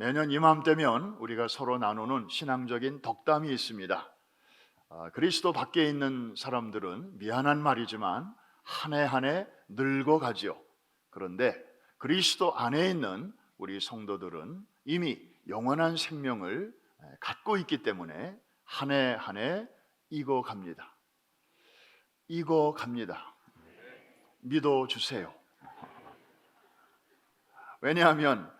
매년 이맘때면 우리가 서로 나누는 신앙적인 덕담이 있습니다. 그리스도 밖에 있는 사람들은 미안한 말이지만 한 해 한 해 늙어가지요. 그런데 그리스도 안에 있는 우리 성도들은 이미 영원한 생명을 갖고 있기 때문에 한 해 한 해 익어갑니다. 익어갑니다. 믿어주세요. 왜냐하면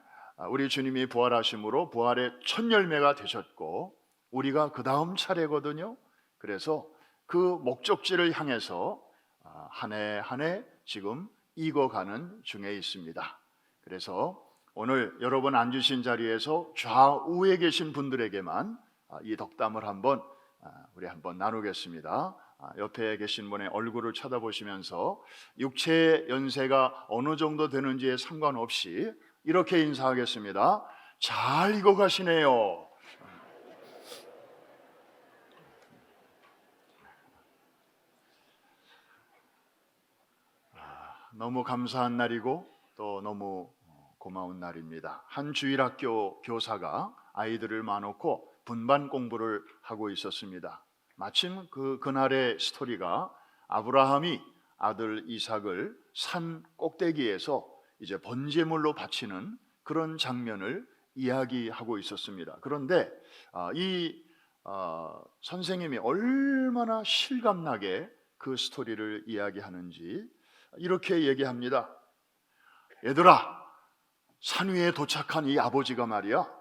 우리 주님이 부활하심으로 부활의 첫 열매가 되셨고 우리가 그 다음 차례거든요. 그래서 그 목적지를 향해서 한 해 한 해 지금 익어가는 중에 있습니다. 그래서 오늘 여러분 앉으신 자리에서 좌우에 계신 분들에게만 이 덕담을 우리 한번 나누겠습니다. 옆에 계신 분의 얼굴을 쳐다보시면서 육체의 연세가 어느 정도 되는지에 상관없이 이렇게 인사하겠습니다. 잘 익어가시네요. 너무 감사한 날이고 또 너무 고마운 날입니다. 한 주일학교 교사가 아이들을 놔놓고 분반 공부를 하고 있었습니다. 마침 그날의 스토리가 아브라함이 아들 이삭을 산 꼭대기에서 이제 번제물로 바치는 그런 장면을 이야기하고 있었습니다. 그런데 이 선생님이 얼마나 실감나게 그 스토리를 이야기하는지 이렇게 얘기합니다. 얘들아, 산 위에 도착한 이 아버지가 말이야,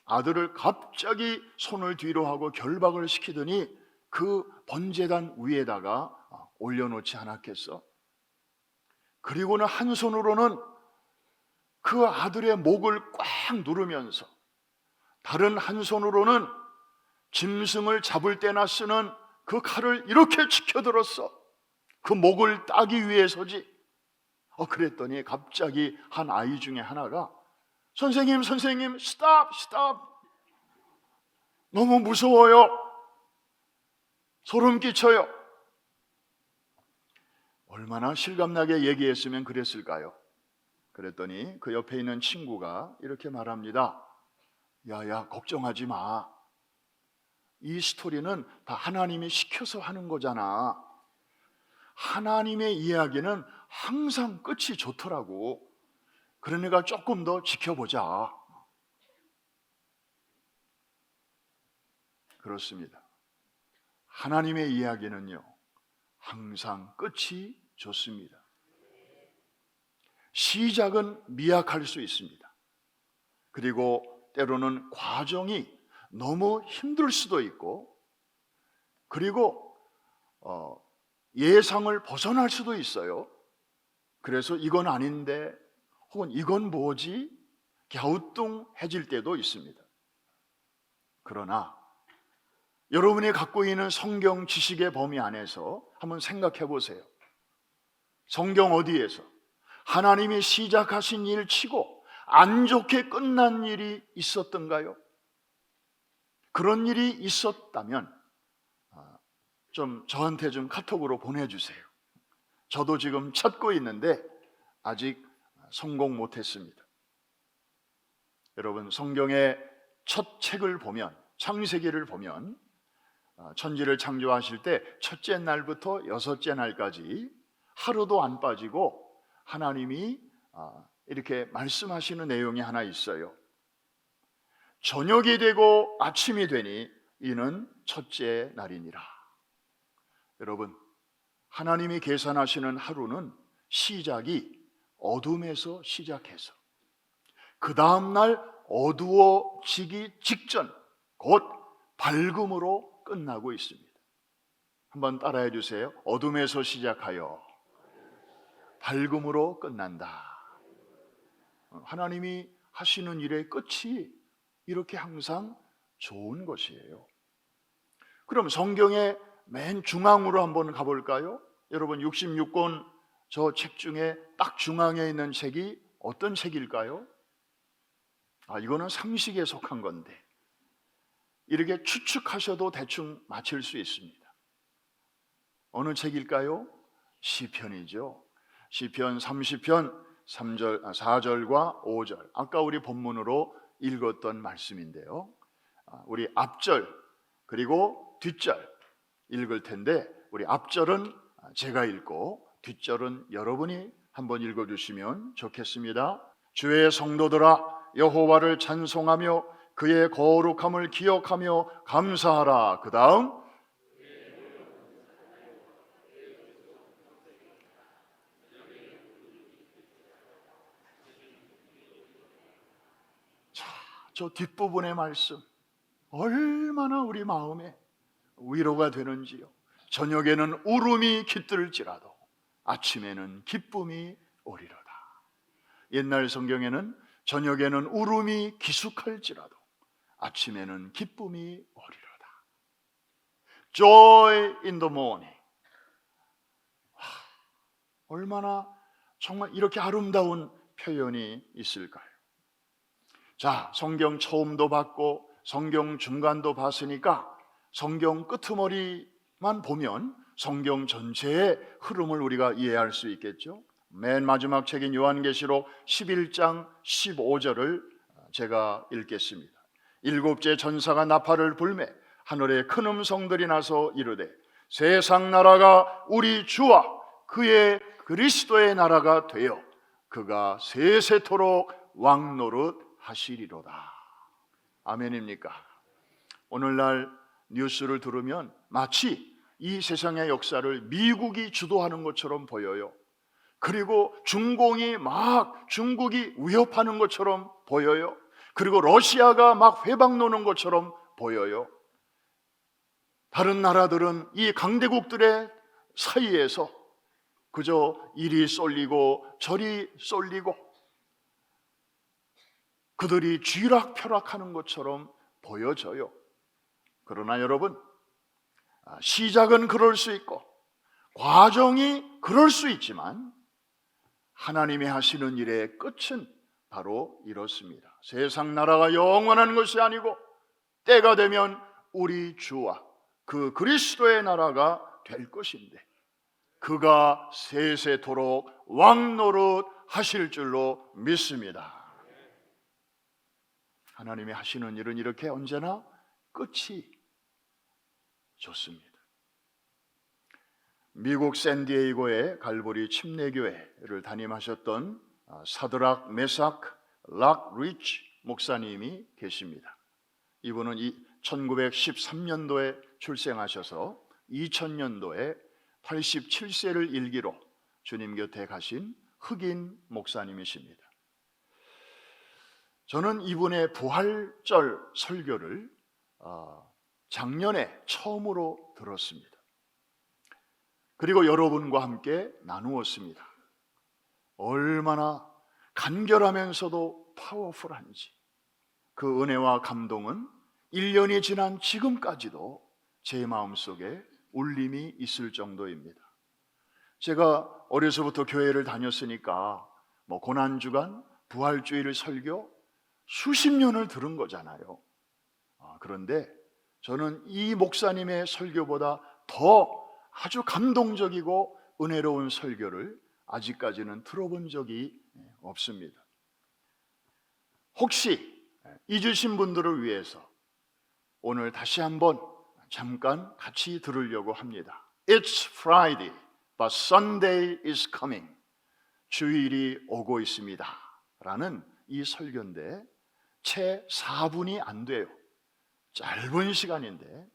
아들을 갑자기 손을 뒤로 하고 결박을 시키더니 그 번제단 위에다가 올려놓지 않았겠어? 그리고는 한 손으로는 그 아들의 목을 꽉 누르면서 다른 한 손으로는 짐승을 잡을 때나 쓰는 그 칼을 이렇게 지켜들었어. 그 목을 따기 위해서지. 그랬더니 갑자기 한 아이 중에 하나가 선생님, 스탑. 너무 무서워요. 소름 끼쳐요. 얼마나 실감나게 얘기했으면 그랬을까요? 그랬더니 그 옆에 있는 친구가 이렇게 말합니다. 야야, 걱정하지 마. 이 스토리는 다 하나님이 시켜서 하는 거잖아. 하나님의 이야기는 항상 끝이 좋더라고. 그러니까 조금 더 지켜보자. 그렇습니다. 하나님의 이야기는요, 항상 끝이 좋습니다. 시작은 미약할 수 있습니다. 그리고 때로는 과정이 너무 힘들 수도 있고, 그리고 예상을 벗어날 수도 있어요. 그래서 이건 아닌데 혹은 이건 뭐지? 갸우뚱해질 때도 있습니다. 그러나 여러분이 갖고 있는 성경 지식의 범위 안에서 한번 생각해 보세요. 성경 어디에서 하나님이 시작하신 일 치고 안 좋게 끝난 일이 있었던가요? 그런 일이 있었다면 저한테 좀 카톡으로 보내주세요. 저도 지금 찾고 있는데 아직 성공 못했습니다. 여러분, 성경의 첫 책을 보면, 창세기를 보면 천지를 창조하실 때 첫째 날부터 여섯째 날까지 하루도 안 빠지고 하나님이 이렇게 말씀하시는 내용이 하나 있어요. 저녁이 되고 아침이 되니 이는 첫째 날이니라. 여러분, 하나님이 계산하시는 하루는 시작이 어둠에서 시작해서 그 다음날 어두워지기 직전 곧 밝음으로 끝나고 있습니다. 한번 따라해 주세요. 어둠에서 시작하여 밝음으로 끝난다. 하나님이 하시는 일의 끝이 이렇게 항상 좋은 것이에요. 그럼 성경의 맨 중앙으로 한번 가볼까요? 여러분, 66권 저 책 중에 딱 중앙에 있는 책이 어떤 책일까요? 이거는 상식에 속한 건데 이렇게 추측하셔도 대충 맞힐 수 있습니다. 어느 책일까요? 시편이죠. 시편 30편 4절과 5절. 아까 우리 본문으로 읽었던 말씀인데요. 우리 앞절 그리고 뒷절 읽을 텐데 우리 앞절은 제가 읽고 뒷절은 여러분이 한번 읽어주시면 좋겠습니다. 주의 성도들아 여호와를 찬송하며 그의 거룩함을 기억하며 감사하라. 그 다음 저 뒷부분의 말씀 얼마나 우리 마음에 위로가 되는지요. 저녁에는 울음이 깃들지라도 아침에는 기쁨이 오리로다. 옛날 성경에는 저녁에는 울음이 기숙할지라도 아침에는 기쁨이 오리로다. Joy in the morning. 얼마나 정말 이렇게 아름다운 표현이 있을까요? 자, 성경 처음도 봤고 성경 중간도 봤으니까 성경 끄트머리만 보면 성경 전체의 흐름을 우리가 이해할 수 있겠죠. 맨 마지막 책인 요한계시록 11장 15절을 제가 읽겠습니다. 일곱째 전사가 나팔을 불매 하늘에 큰 음성들이 나서 이르되 세상 나라가 우리 주와 그의 그리스도의 나라가 되어 그가 세세토록 왕노릇 하시리로다. 아멘입니까? 오늘날 뉴스를 들으면 마치 이 세상의 역사를 미국이 주도하는 것처럼 보여요. 그리고 중공이 막 중국이 위협하는 것처럼 보여요. 그리고 러시아가 막 회방 노는 것처럼 보여요. 다른 나라들은 이 강대국들의 사이에서 그저 이리 쏠리고 저리 쏠리고 그들이 쥐락펴락하는 것처럼 보여져요. 그러나 여러분, 시작은 그럴 수 있고 과정이 그럴 수 있지만 하나님이 하시는 일의 끝은 바로 이렇습니다. 세상 나라가 영원한 것이 아니고 때가 되면 우리 주와 그 그리스도의 나라가 될 것인데 그가 세세토록 왕노릇 하실 줄로 믿습니다. 하나님이 하시는 일은 이렇게 언제나 끝이 좋습니다. 미국 샌디에이고의 갈보리 침례교회를 담임하셨던 사드락 메삭 락 리치 목사님이 계십니다. 이분은 1913년도에 출생하셔서 2000년도에 87세를 일기로 주님 곁에 가신 흑인 목사님이십니다. 저는 이분의 부활절 설교를 작년에 처음으로 들었습니다. 그리고 여러분과 함께 나누었습니다. 얼마나 간결하면서도 파워풀한지 그 은혜와 감동은 1년이 지난 지금까지도 제 마음속에 울림이 있을 정도입니다. 제가 어려서부터 교회를 다녔으니까 고난주간, 부활주일 설교 수십 년을 들은 거잖아요. 그런데 저는 이 목사님의 설교보다 더 아주 감동적이고 은혜로운 설교를 아직까지는 들어본 적이 없습니다. 혹시 잊으신 분들을 위해서 오늘 다시 한번 잠깐 같이 들으려고 합니다. It's Friday, but Sunday is coming. 주일이 오고 있습니다 라는 이 설교인데 채 4분이 안 돼요. 짧은 시간인데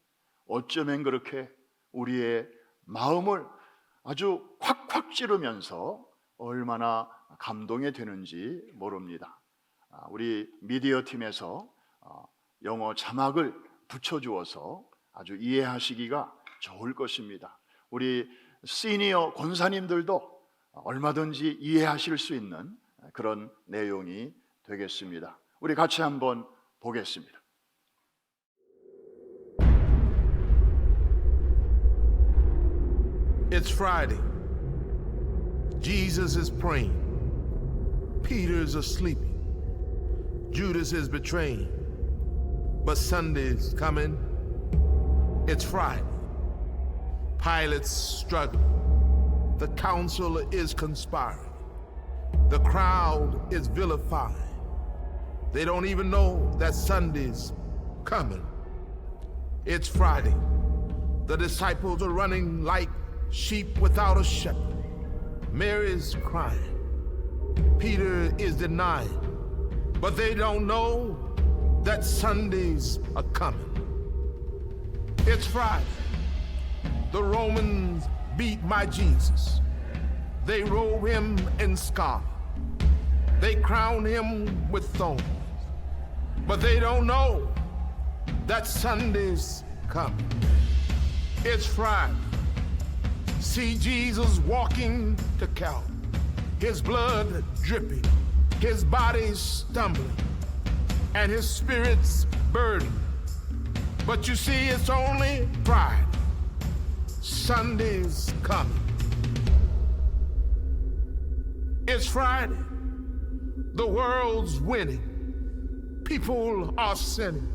어쩌면 그렇게 우리의 마음을 아주 콱콱 찌르면서 얼마나 감동이 되는지 모릅니다. 우리 미디어 팀에서 영어 자막을 붙여주어서 아주 이해하시기가 좋을 것입니다. 우리 시니어 권사님들도 얼마든지 이해하실 수 있는 그런 내용이 되겠습니다. 우리 같이 한번 보겠습니다. It's Friday. Jesus is praying. Peter's asleeping. Judas is betraying. But Sunday's coming. It's Friday. Pilate's struggling. The council is conspiring. The crowd is vilifying. They don't even know that Sunday's coming. It's Friday. The disciples are running like sheep without a shepherd. Mary's crying. Peter is denying. But they don't know that Sundays are coming. It's Friday. The Romans beat my Jesus. They robe him in scarlet. They crown him with thorns. But they don't know that Sunday's coming. It's Friday. See Jesus walking to Calvary. His blood dripping, his body stumbling, and his spirit's burdened. But you see, it's only Friday. Sunday's coming. It's Friday. The world's winning. People are sinning,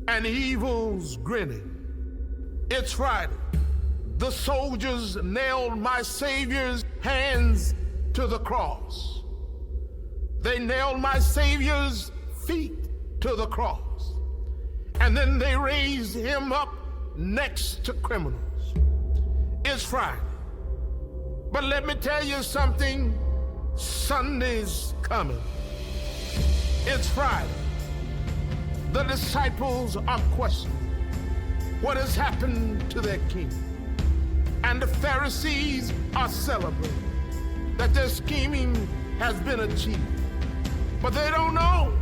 and evil's grinning. It's Friday. The soldiers nailed my Savior's hands to the cross. They nailed my Savior's feet to the cross. And then they raised him up next to criminals. It's Friday. But let me tell you something, Sunday's coming. It's Friday. The disciples are questioning what has happened to their king. And the Pharisees are celebrating that their scheming has been achieved. But they don't know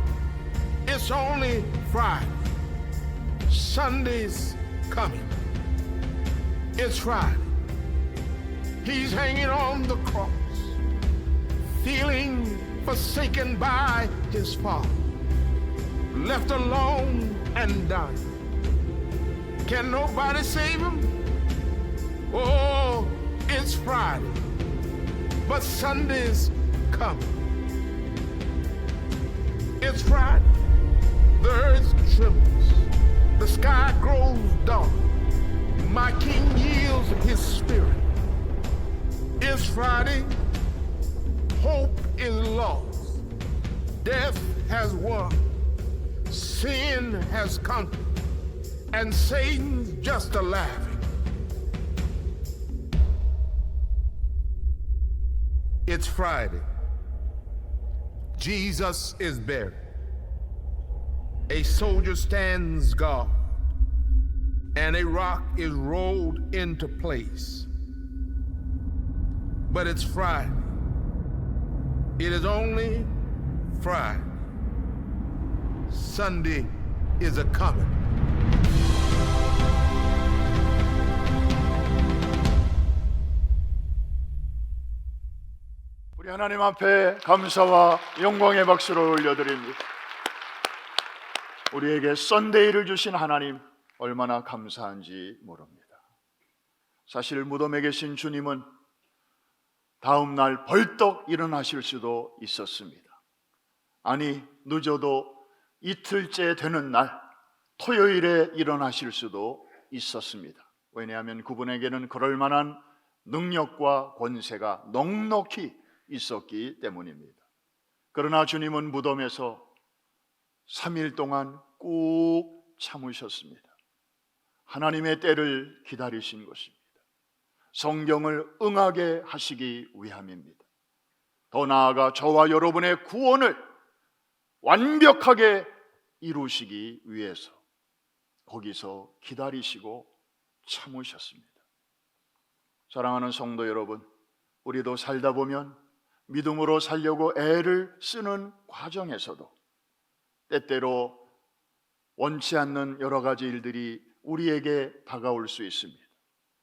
it's only Friday. Sunday's coming. It's Friday. He's hanging on the cross, feeling forsaken by his Father, left alone and dying. Can nobody save him? Oh, it's Friday, but Sunday's coming. It's Friday. The earth trembles. The sky grows dark. My King yields his spirit. It's Friday. Hope is lost. Death has won. Sin has conquered. And Satan's just a laughing. It's Friday. Jesus is buried. A soldier stands guard, and a rock is rolled into place. But it's Friday. It is only Friday. Sunday is a-coming. 우리 하나님 앞에 감사와 영광의 박수를 올려드립니다. 우리에게 썬데이를 주신 하나님 얼마나 감사한지 모릅니다. 사실 무덤에 계신 주님은 다음 날 벌떡 일어나실 수도 있었습니다. 아니, 늦어도 이틀째 되는 날 토요일에 일어나실 수도 있었습니다. 왜냐하면 그분에게는 그럴 만한 능력과 권세가 넉넉히 있었기 때문입니다. 그러나 주님은 무덤에서 3일 동안 꾹 참으셨습니다. 하나님의 때를 기다리신 것입니다. 성경을 응하게 하시기 위함입니다. 더 나아가 저와 여러분의 구원을 완벽하게 이루시기 위해서 거기서 기다리시고 참으셨습니다. 사랑하는 성도 여러분, 우리도 살다 보면 믿음으로 살려고 애를 쓰는 과정에서도 때때로 원치 않는 여러 가지 일들이 우리에게 다가올 수 있습니다.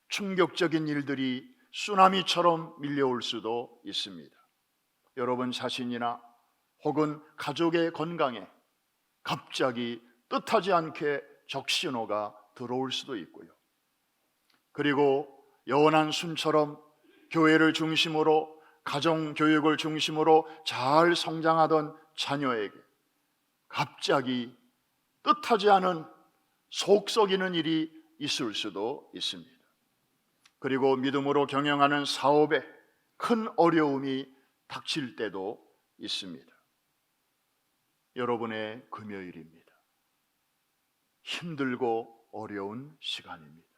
충격적인 일들이 쓰나미처럼 밀려올 수도 있습니다. 여러분 자신이나 혹은 가족의 건강에 갑자기 뜻하지 않게 적신호가 들어올 수도 있고요. 그리고 영원한 순처럼 교회를 중심으로 가정교육을 중심으로 잘 성장하던 자녀에게 갑자기 뜻하지 않은 속 썩이는 일이 있을 수도 있습니다. 그리고 믿음으로 경영하는 사업에 큰 어려움이 닥칠 때도 있습니다. 여러분의 금요일입니다. 힘들고 어려운 시간입니다.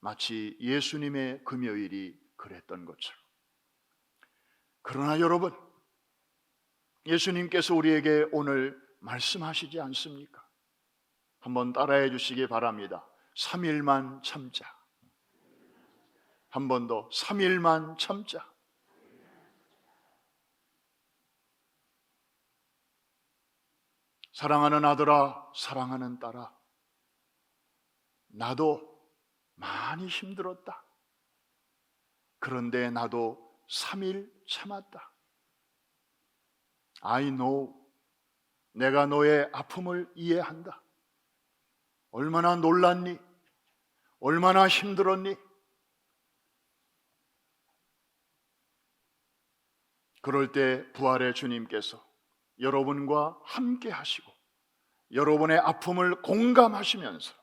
마치 예수님의 금요일이 그랬던 것처럼. 그러나 여러분, 예수님께서 우리에게 오늘 말씀하시지 않습니까? 한번 따라해 주시기 바랍니다. 3일만 참자. 한 번 더, 3일만 참자. 사랑하는 아들아, 사랑하는 딸아, 나도 많이 힘들었다. 그런데 나도 3일 참았다. I know. 내가 너의 아픔을 이해한다. 얼마나 놀랐니? 얼마나 힘들었니? 그럴 때 부활의 주님께서 여러분과 함께 하시고 여러분의 아픔을 공감하시면서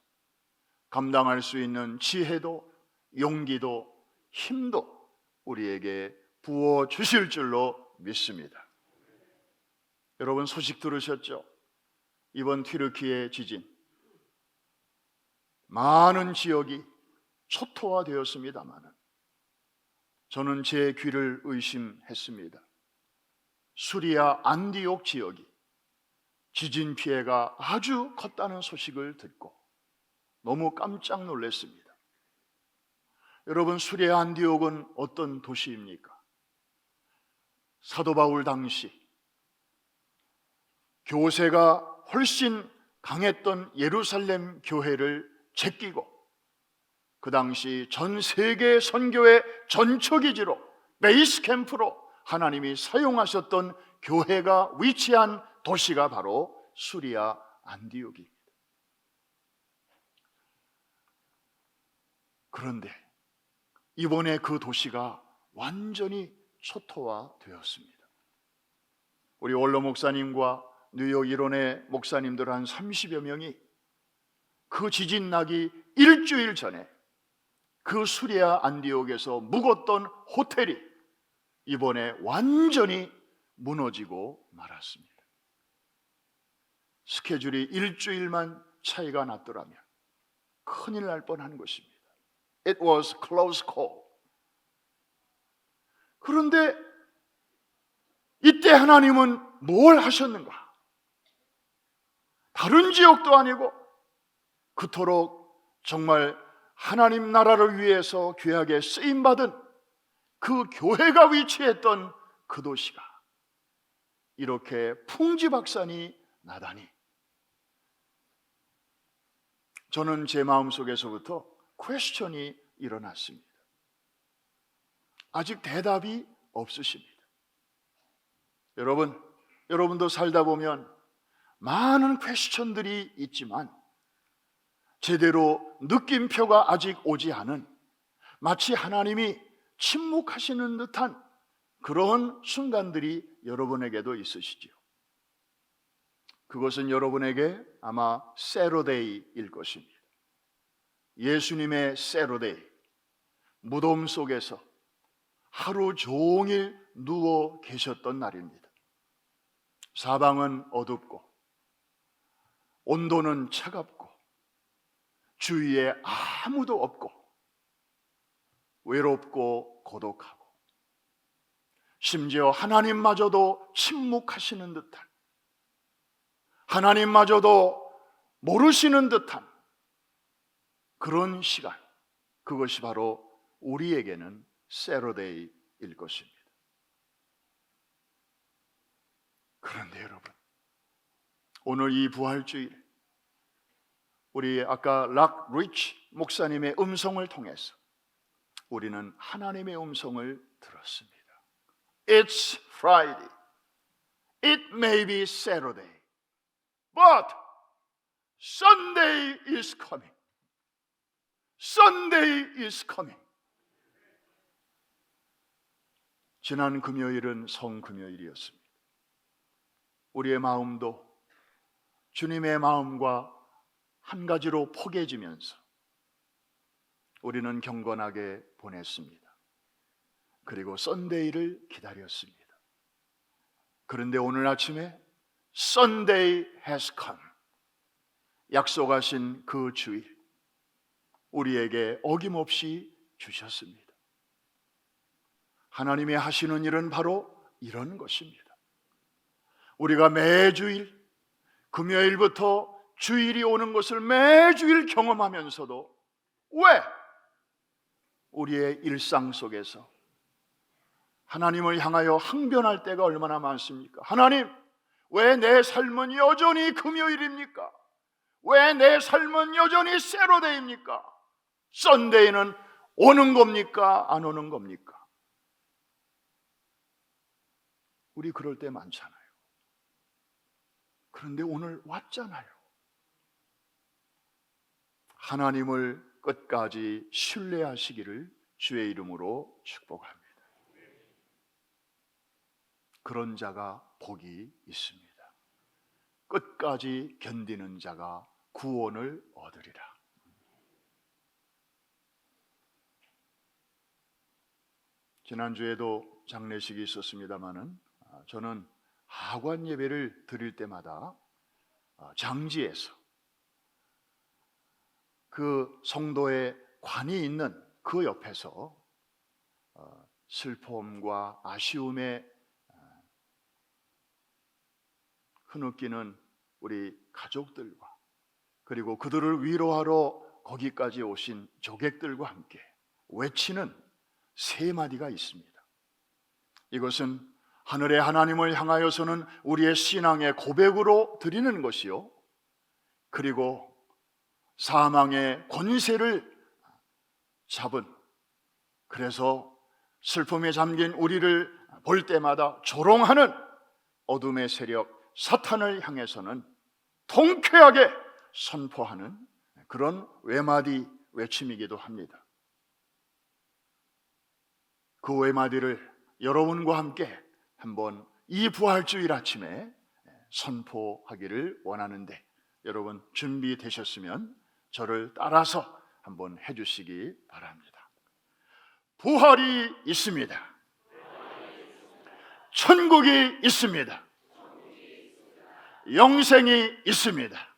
감당할 수 있는 지혜도 용기도 힘도 우리에게 부어 주실 줄로 믿습니다. 여러분 소식 들으셨죠? 이번 튀르키예 지진 많은 지역이 초토화되었습니다마는 저는 제 귀를 의심했습니다. 수리아 안디옥 지역이 지진 피해가 아주 컸다는 소식을 듣고 너무 깜짝 놀랐습니다. 여러분, 수리아 안디옥은 어떤 도시입니까? 사도 바울 당시 교세가 훨씬 강했던 예루살렘 교회를 제끼고 그 당시 전 세계 선교의 전초기지로 베이스 캠프로 하나님이 사용하셨던 교회가 위치한 도시가 바로 수리아 안디옥입니다. 그런데 이번에 그 도시가 완전히 초토화되었습니다. 우리 원로 목사님과 뉴욕 일원의 목사님들 한 30여 명이 그 지진 나기 일주일 전에 그 수리아 안디옥에서 묵었던 호텔이 이번에 완전히 무너지고 말았습니다. 스케줄이 일주일만 차이가 났더라면 큰일 날 뻔한 것입니다. It was close call. 그런데 이때 하나님은 뭘 하셨는가? 다른 지역도 아니고 그토록 정말 하나님 나라를 위해서 귀하게 쓰임받은 그 교회가 위치했던 그 도시가 이렇게 풍지박산이 나다니, 저는 제 마음속에서부터 퀘스천이 일어났습니다. 아직 대답이 없으십니다. 여러분도 살다 보면 많은 퀘스천들이 있지만 제대로 느낌표가 아직 오지 않은, 마치 하나님이 침묵하시는 듯한 그런 순간들이 여러분에게도 있으시지요. 그것은 여러분에게 아마 세로데이일 것입니다. 예수님의 세로데이, 무덤 속에서 하루 종일 누워 계셨던 날입니다. 사방은 어둡고 온도는 차갑고 주위에 아무도 없고 외롭고 고독하고 심지어 하나님마저도 침묵하시는 듯한, 하나님마저도 모르시는 듯한 그런 시간, 그것이 바로 우리에게는 세로데이일 것입니다. 그런데 여러분, 오늘 이 부활주일 우리 아까 락 리치 목사님의 음성을 통해서 우리는 하나님의 음성을 들었습니다. It's Friday. It may be Saturday. But Sunday is coming. Sunday is coming. 지난 금요일은 성금요일이었습니다. 우리의 마음도 주님의 마음과 한 가지로 포개지면서 우리는 경건하게 보냈습니다. 그리고 썬데이를 기다렸습니다. 그런데 오늘 아침에 Sunday has come. 약속하신 그 주일 우리에게 어김없이 주셨습니다. 하나님이 하시는 일은 바로 이런 것입니다. 우리가 매주일 금요일부터 주일이 오는 것을 매주일 경험하면서도 왜 우리의 일상 속에서 하나님을 향하여 항변할 때가 얼마나 많습니까? 하나님, 왜 내 삶은 여전히 금요일입니까? 왜 내 삶은 여전히 세로데이입니까? 썬데이는 오는 겁니까? 안 오는 겁니까? 우리 그럴 때 많잖아요. 그런데 오늘 왔잖아요. 하나님을 끝까지 신뢰하시기를 주의 이름으로 축복합니다. 그런 자가 복이 있습니다. 끝까지 견디는 자가 구원을 얻으리라. 지난주에도 장례식이 있었습니다마는 저는 하관 예배를 드릴 때마다 장지에서 그 성도의 관이 있는 그 옆에서 슬픔과 아쉬움에 흐느끼는 우리 가족들과 그리고 그들을 위로하러 거기까지 오신 조객들과 함께 외치는 세 마디가 있습니다. 이것은 하늘의 하나님을 향하여서는 우리의 신앙의 고백으로 드리는 것이요, 그리고 사망의 권세를 잡은, 그래서 슬픔에 잠긴 우리를 볼 때마다 조롱하는 어둠의 세력 사탄을 향해서는 통쾌하게 선포하는 그런 외마디 외침이기도 합니다. 그 외마디를 여러분과 함께 한번 이 부활주일 아침에 선포하기를 원하는데, 여러분 준비되셨으면 저를 따라서 한번 해주시기 바랍니다. 부활이 있습니다. 천국이 있습니다. 영생이 있습니다.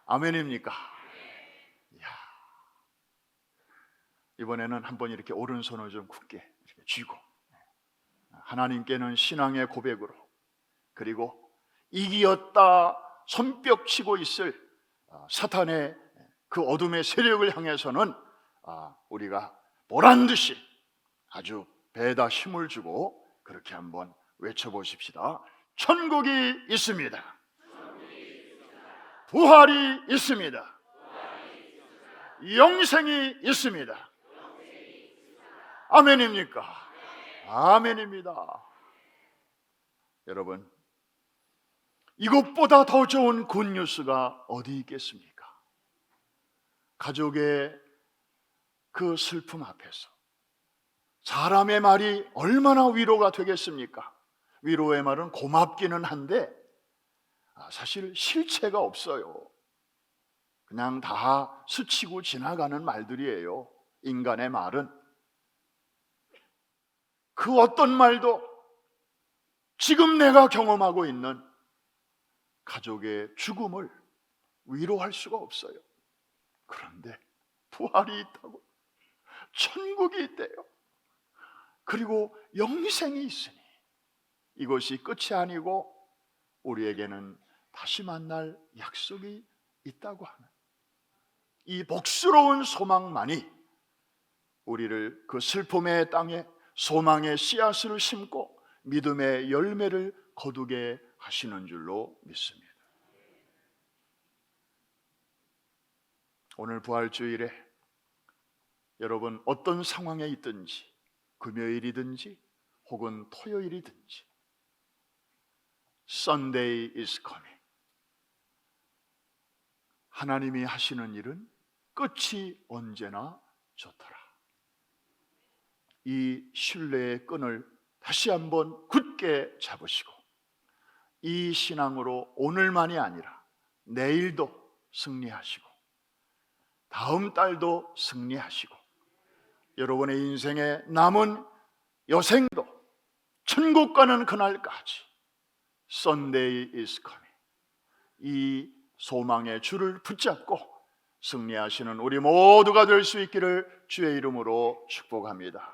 아멘입니까? 이야. 이번에는 한번 이렇게 오른손을 좀 굳게 이렇게 쥐고 하나님께는 신앙의 고백으로, 그리고 이기었다 손뼉치고 있을 사탄의 그 어둠의 세력을 향해서는 우리가 보란듯이 아주 배에다 힘을 주고 그렇게 한번 외쳐보십시다. 천국이 있습니다. 부활이 있습니다. 영생이 있습니다. 아멘입니까? 아멘입니다. 여러분, 이것보다 더 좋은 굿뉴스가 어디 있겠습니까? 가족의 그 슬픔 앞에서 사람의 말이 얼마나 위로가 되겠습니까? 위로의 말은 고맙기는 한데 사실 실체가 없어요. 그냥 다 스치고 지나가는 말들이에요. 인간의 말은. 그 어떤 말도 지금 내가 경험하고 있는 가족의 죽음을 위로할 수가 없어요. 그런데 부활이 있다고, 천국이 있대요. 그리고 영생이 있으니 이것이 끝이 아니고 우리에게는 다시 만날 약속이 있다고 하는 이 복스러운 소망만이 우리를 그 슬픔의 땅에 소망의 씨앗을 심고 믿음의 열매를 거두게 하시는 줄로 믿습니다. 오늘 부활주일에 여러분 어떤 상황에 있든지, 금요일이든지 혹은 토요일이든지, Sunday is coming. 하나님이 하시는 일은 끝이 언제나 좋더라. 이 신뢰의 끈을 다시 한번 굳게 잡으시고 이 신앙으로 오늘만이 아니라 내일도 승리하시고 다음 달도 승리하시고 여러분의 인생의 남은 여생도 천국 가는 그날까지 Sunday is coming. 이 소망의 줄을 붙잡고 승리하시는 우리 모두가 될 수 있기를 주의 이름으로 축복합니다.